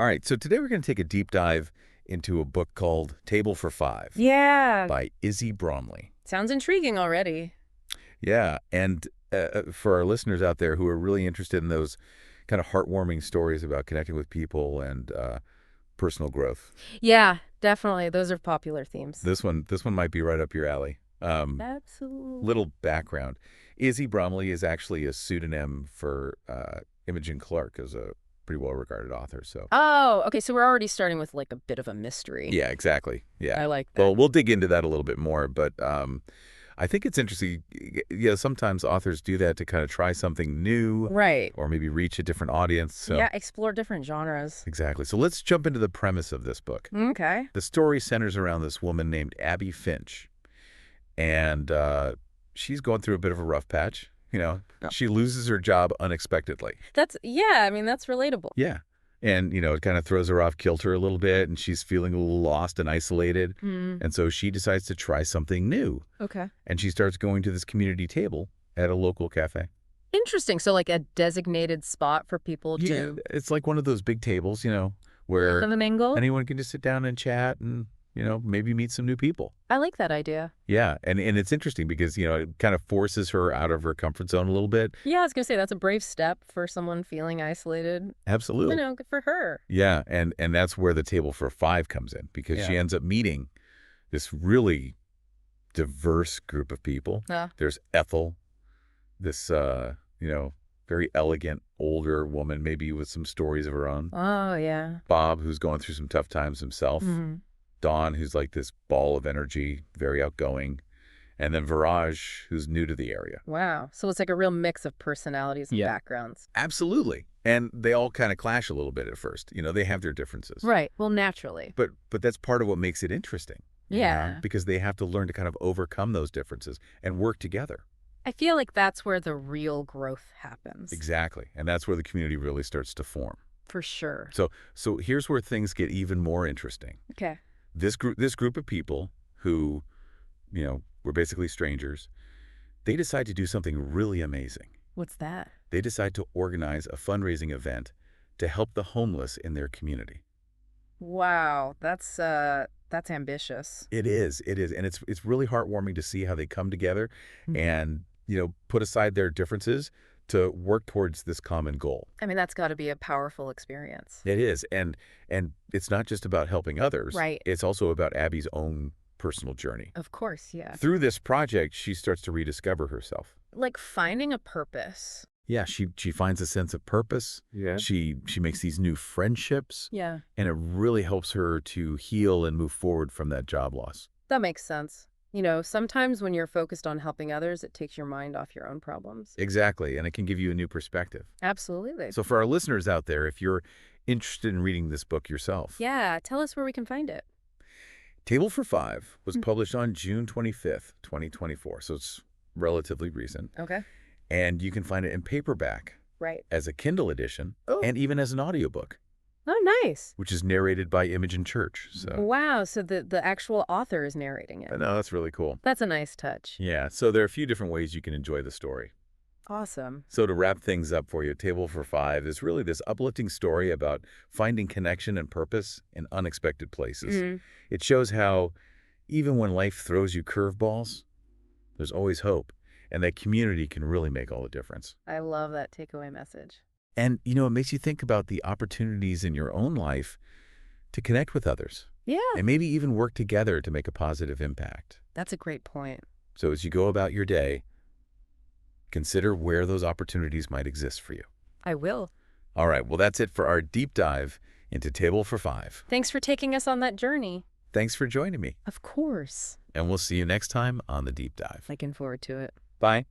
All right, so today we're going to take a deep dive into a book called Table for Five Yeah. by Izzy Bromley. Sounds intriguing already. Yeah, and for our listeners out there who are really interested in those kind of heartwarming stories about connecting with people and personal growth, Yeah, definitely. Those are popular themes. this one might be right up your alley. Absolutely. Little background: Izzy Bromley is actually a pseudonym for Imogen Clark, as a pretty well-regarded author. So Oh, okay. So we're already starting with like a bit of a mystery. yeah, exactly. Yeah. I like that. Well, we'll dig into that a little bit more, but I think it's interesting. Yeah, sometimes authors do that to kind of try something new Right. or maybe reach a different audience. So Yeah, explore different genres. exactly. So let's jump into the premise of this book. Okay. The story centers around this woman named Abbie Finch, and she's going through a bit of a rough patch. Oh. She loses her job unexpectedly. Yeah, I mean, that's relatable. Yeah. And, it kind of throws her off kilter a little bit, and she's feeling a little lost and isolated. Hmm. And so she decides to try something new. Okay. And she starts going to this community table at a local cafe. Interesting. So like a designated spot for people Yeah, to it's like one of those big tables, where have a mingle. anyone can just sit down and chat and, maybe meet some new people. I like that idea. Yeah, and it's interesting because, it kind of forces her out of her comfort zone a little bit. Yeah, I was gonna say that's a brave step for someone feeling isolated. Absolutely. Good for her. Yeah, and that's where the table for five comes in, because she ends up meeting this really diverse group of people. Yeah. There's Ethel, this, very elegant older woman, maybe with some stories of her own. Oh, yeah. Bob, who's going through some tough times himself. Hmm. Dawn, who's like this ball of energy, very outgoing. And then Viraj, who's new to the area. Wow. So it's like a real mix of personalities and backgrounds. Absolutely. And they all kind of clash a little bit at first. They have their differences. Right. Well, naturally. But that's part of what makes it interesting. Yeah. Because they have to learn to kind of overcome those differences and work together. I feel like that's where the real growth happens. Exactly. And that's where the community really starts to form. For sure. So here's where things get even more interesting. Okay. This group of people who, were basically strangers, they decide to do something really amazing. What's that? They decide to organize a fundraising event to help the homeless in their community. Wow. That's ambitious. It is. And it's really heartwarming to see how they come together and, put aside their differences to work towards this common goal. I mean, that's got to be a powerful experience. It is. And it's not just about helping others. Right. It's also about Abbie's own personal journey. Of course, yeah. Through this project, she starts to rediscover herself. Like finding a purpose. Yeah, she finds a sense of purpose. Yeah. She makes these new friendships. Yeah. And it really helps her to heal and move forward from that job loss. That makes sense. Sometimes when you're focused on helping others, it takes your mind off your own problems. Exactly, and it can give you a new perspective. Absolutely. So for our listeners out there, if you're interested in reading this book yourself, Yeah, tell us where we can find it. Table for Five was published on June 25th, 2024, so it's relatively recent. Okay. And you can find it in paperback Right. as a Kindle edition Oh. and even as an audiobook, Oh, nice. which is narrated by Imogen Church. So Wow, so the actual author is narrating it. no, that's really cool. That's a nice touch. Yeah, so there are a few different ways you can enjoy the story. Awesome. So to wrap things up for you, Table for Five is really this uplifting story about finding connection and purpose in unexpected places. Mhm. It shows how even when life throws you curveballs, there's always hope, and that community can really make all the difference. I love that takeaway message. And, it makes you think about the opportunities in your own life to connect with others Yeah. and maybe even work together to make a positive impact. That's a great point. So as you go about your day, consider where those opportunities might exist for you. I will. All right, well, that's it for our deep dive into Table for Five. Thanks for taking us on that journey. Thanks for joining me, Of course. and we'll see you next time on The Deep Dive. Looking forward to it. Bye.